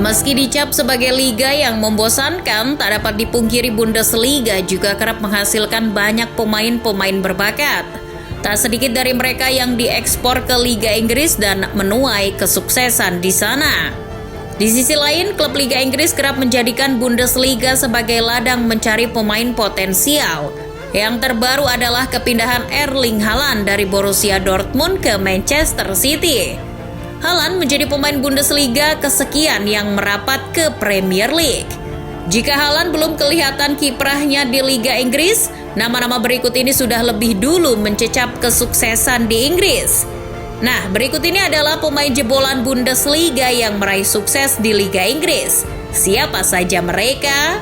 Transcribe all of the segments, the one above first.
Meski dicap sebagai liga yang membosankan, tak dapat dipungkiri Bundesliga juga kerap menghasilkan banyak pemain-pemain berbakat. Tak sedikit dari mereka yang diekspor ke Liga Inggris dan menuai kesuksesan di sana. Di sisi lain, klub Liga Inggris kerap menjadikan Bundesliga sebagai ladang mencari pemain potensial. Yang terbaru adalah kepindahan Erling Haaland dari Borussia Dortmund ke Manchester City. Haaland menjadi pemain Bundesliga kesekian yang merapat ke Premier League. Jika Haaland belum kelihatan kiprahnya di Liga Inggris, nama-nama berikut ini sudah lebih dulu mencecap kesuksesan di Inggris. Nah, berikut ini adalah pemain jebolan Bundesliga yang meraih sukses di Liga Inggris. Siapa saja mereka?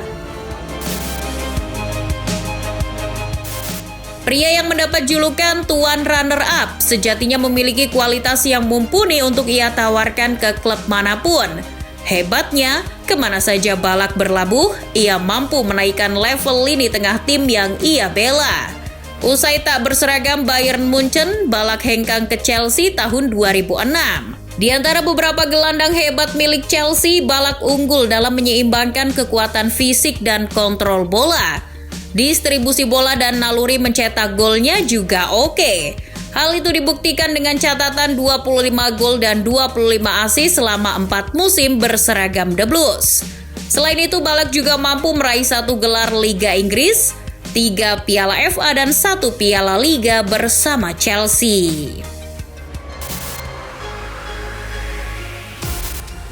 Pria yang mendapat julukan Tuan Runner-Up sejatinya memiliki kualitas yang mumpuni untuk ia tawarkan ke klub manapun. Hebatnya, kemana saja Balak berlabuh, ia mampu menaikkan level lini tengah tim yang ia bela. Usai tak berseragam Bayern Munchen, Balak hengkang ke Chelsea tahun 2006. Di antara beberapa gelandang hebat milik Chelsea, Balak unggul dalam menyeimbangkan kekuatan fisik dan kontrol bola. Distribusi bola dan naluri mencetak golnya juga oke. Hal itu dibuktikan dengan catatan 25 gol dan 25 assist selama 4 musim berseragam The Blues. Selain itu, Balak juga mampu meraih 1 gelar Liga Inggris, 3 piala FA dan 1 piala Liga bersama Chelsea.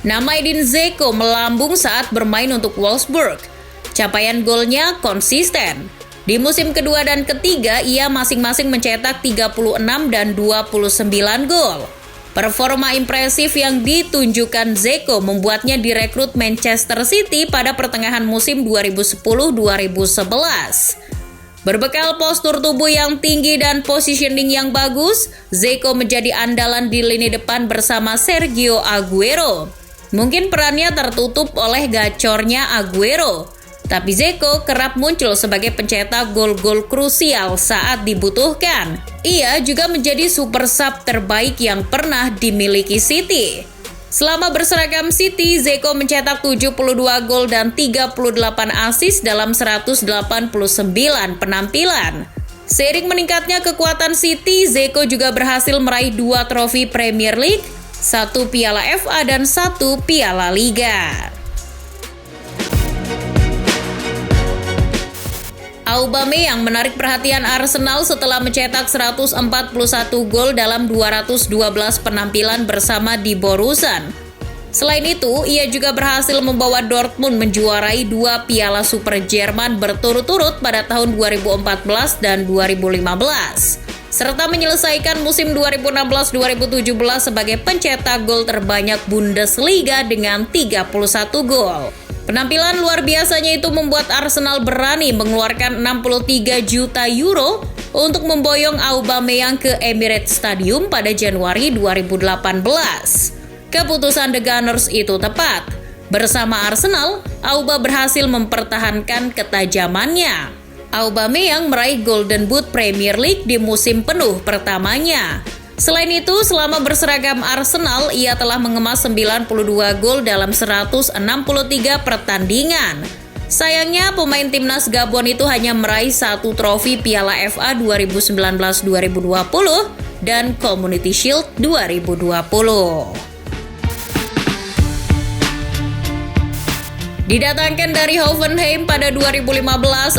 Nama Edin Dzeko melambung saat bermain untuk Wolfsburg. Capaian golnya konsisten. Di musim kedua dan ketiga, ia masing-masing mencetak 36 dan 29 gol. Performa impresif yang ditunjukkan Dzeko membuatnya direkrut Manchester City pada pertengahan musim 2010-2011. Berbekal postur tubuh yang tinggi dan positioning yang bagus, Dzeko menjadi andalan di lini depan bersama Sergio Aguero. Mungkin perannya tertutup oleh gacornya Aguero, tapi Dzeko kerap muncul sebagai pencetak gol-gol krusial saat dibutuhkan. Ia juga menjadi super sub terbaik yang pernah dimiliki City. Selama berseragam City, Dzeko mencetak 72 gol dan 38 assist dalam 189 penampilan. Seiring meningkatnya kekuatan City, Dzeko juga berhasil meraih 2 trofi Premier League, 1 piala FA dan 1 piala Liga. Aubameyang menarik perhatian Arsenal setelah mencetak 141 gol dalam 212 penampilan bersama di Borusan. Selain itu, ia juga berhasil membawa Dortmund menjuarai 2 piala Super Jerman berturut-turut pada tahun 2014 dan 2015, serta menyelesaikan musim 2016-2017 sebagai pencetak gol terbanyak Bundesliga dengan 31 gol. Penampilan luar biasanya itu membuat Arsenal berani mengeluarkan 63 juta euro untuk memboyong Aubameyang ke Emirates Stadium pada Januari 2018. Keputusan The Gunners itu tepat. Bersama Arsenal, Auba berhasil mempertahankan ketajamannya. Aubameyang meraih Golden Boot Premier League di musim penuh pertamanya. Selain itu, selama berseragam Arsenal, ia telah mengemas 92 gol dalam 163 pertandingan. Sayangnya, pemain timnas Gabon itu hanya meraih 1 trofi Piala FA 2019-2020 dan Community Shield 2020. Didatangkan dari Hoffenheim pada 2015,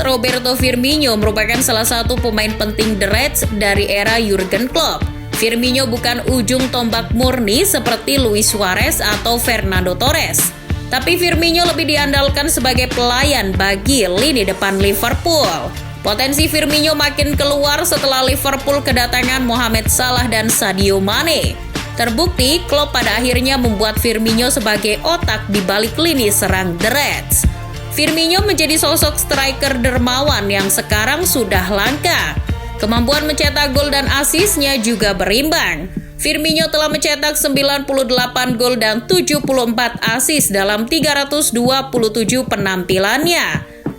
Roberto Firmino merupakan salah satu pemain penting The Reds dari era Jurgen Klopp. Firmino bukan ujung tombak murni seperti Luis Suarez atau Fernando Torres, tapi Firmino lebih diandalkan sebagai pelayan bagi lini depan Liverpool. Potensi Firmino makin keluar setelah Liverpool kedatangan Mohamed Salah dan Sadio Mane. Terbukti, Klopp pada akhirnya membuat Firmino sebagai otak di balik lini serang The Reds. Firmino menjadi sosok striker dermawan yang sekarang sudah langka. Kemampuan mencetak gol dan asisnya juga berimbang. Firmino telah mencetak 98 gol dan 74 asis dalam 327 penampilannya.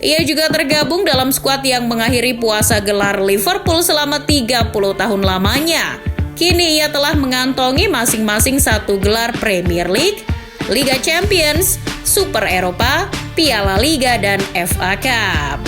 Ia juga tergabung dalam skuad yang mengakhiri puasa gelar Liverpool selama 30 tahun lamanya. Kini ia telah mengantongi masing-masing 1 gelar Premier League, Liga Champions, Super Eropa, Piala Liga, dan FA Cup.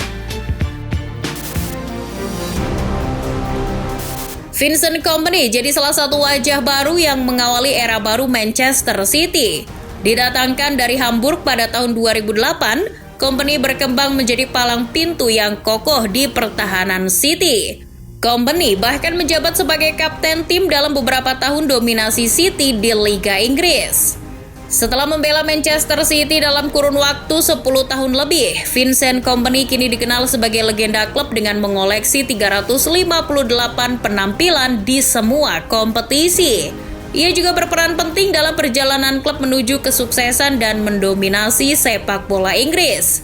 Vincent Kompany jadi salah satu wajah baru yang mengawali era baru Manchester City. Didatangkan dari Hamburg pada tahun 2008, Kompany berkembang menjadi palang pintu yang kokoh di pertahanan City. Kompany bahkan menjabat sebagai kapten tim dalam beberapa tahun dominasi City di Liga Inggris. Setelah membela Manchester City dalam kurun waktu 10 tahun lebih, Vincent Kompany kini dikenal sebagai legenda klub dengan mengoleksi 358 penampilan di semua kompetisi. Ia juga berperan penting dalam perjalanan klub menuju kesuksesan dan mendominasi sepak bola Inggris.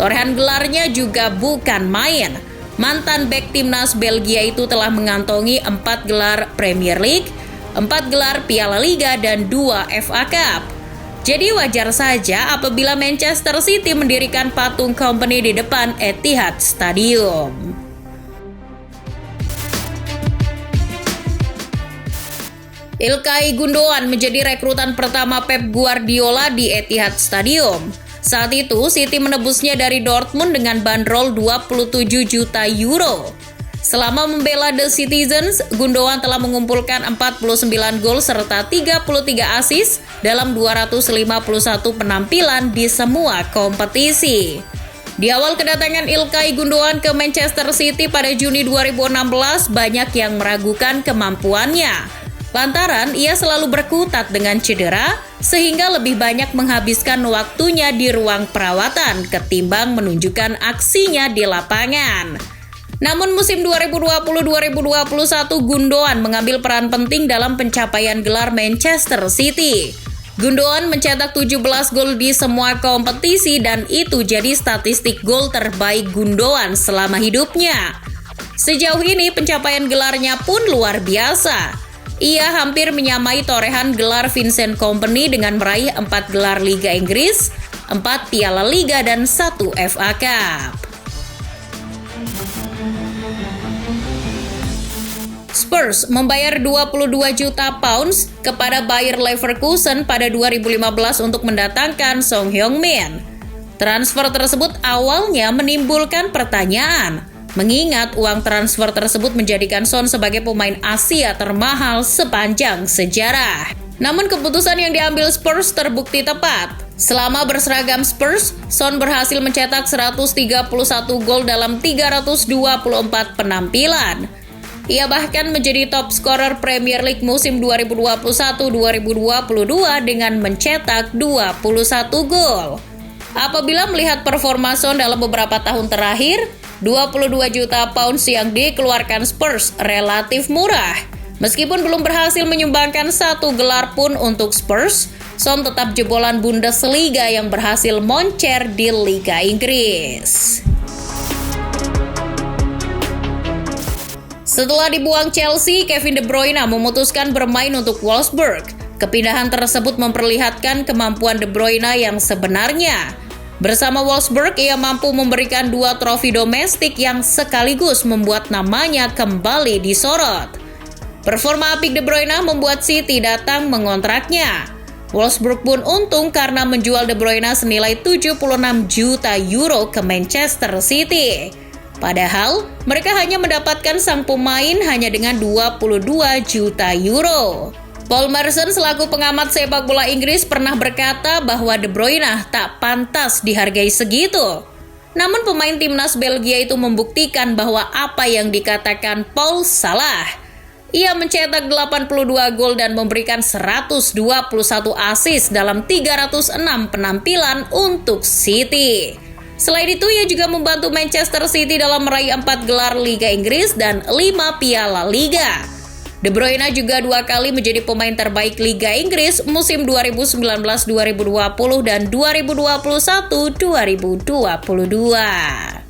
Torehan gelarnya juga bukan main. Mantan bek timnas Belgia itu telah mengantongi 4 gelar Premier League, 4 gelar Piala Liga, dan 2 FA Cup. Jadi wajar saja apabila Manchester City mendirikan patung Kompany di depan Etihad Stadium. Ilkay Gundogan menjadi rekrutan pertama Pep Guardiola di Etihad Stadium. Saat itu, City menebusnya dari Dortmund dengan bandrol 27 juta euro. Selama membela The Citizens, Gundogan telah mengumpulkan 49 gol serta 33 assist dalam 251 penampilan di semua kompetisi. Di awal kedatangan Ilkay Gundogan ke Manchester City pada Juni 2016, banyak yang meragukan kemampuannya. Lantaran ia selalu berkutat dengan cedera, sehingga lebih banyak menghabiskan waktunya di ruang perawatan ketimbang menunjukkan aksinya di lapangan. Namun musim 2020-2021 Gundogan mengambil peran penting dalam pencapaian gelar Manchester City. Gundogan mencetak 17 gol di semua kompetisi dan itu jadi statistik gol terbaik Gundogan selama hidupnya. Sejauh ini pencapaian gelarnya pun luar biasa. Ia hampir menyamai torehan gelar Vincent Kompany dengan meraih 4 gelar Liga Inggris, 4 Piala Liga, dan 1 FA Cup. Spurs membayar 22 juta pounds kepada Bayer Leverkusen pada 2015 untuk mendatangkan Son Heung-min. Transfer tersebut awalnya menimbulkan pertanyaan, mengingat uang transfer tersebut menjadikan Son sebagai pemain Asia termahal sepanjang sejarah. Namun keputusan yang diambil Spurs terbukti tepat. Selama berseragam Spurs, Son berhasil mencetak 131 gol dalam 324 penampilan. Ia bahkan menjadi top scorer Premier League musim 2021-2022 dengan mencetak 21 gol. Apabila melihat performa Son dalam beberapa tahun terakhir, 22 juta pounds yang dikeluarkan Spurs relatif murah. Meskipun belum berhasil menyumbangkan 1 gelar pun untuk Spurs, Son tetap jebolan Bundesliga yang berhasil moncer di Liga Inggris. Setelah dibuang Chelsea, Kevin De Bruyne memutuskan bermain untuk Wolfsburg. Kepindahan tersebut memperlihatkan kemampuan De Bruyne yang sebenarnya. Bersama Wolfsburg, ia mampu memberikan 2 trofi domestik yang sekaligus membuat namanya kembali disorot. Performa apik De Bruyne membuat City datang mengontraknya. Wolfsburg pun untung karena menjual De Bruyne senilai 76 juta euro ke Manchester City. Padahal, mereka hanya mendapatkan sang pemain hanya dengan 22 juta euro. Paul Merson selaku pengamat sepak bola Inggris pernah berkata bahwa De Bruyne tak pantas dihargai segitu. Namun pemain timnas Belgia itu membuktikan bahwa apa yang dikatakan Paul salah. Ia mencetak 82 gol dan memberikan 121 assist dalam 306 penampilan untuk City. Selain itu, ia juga membantu Manchester City dalam meraih 4 gelar Liga Inggris dan 5 Piala Liga. De Bruyne juga 2 kali menjadi pemain terbaik Liga Inggris musim 2019-2020 dan 2021-2022.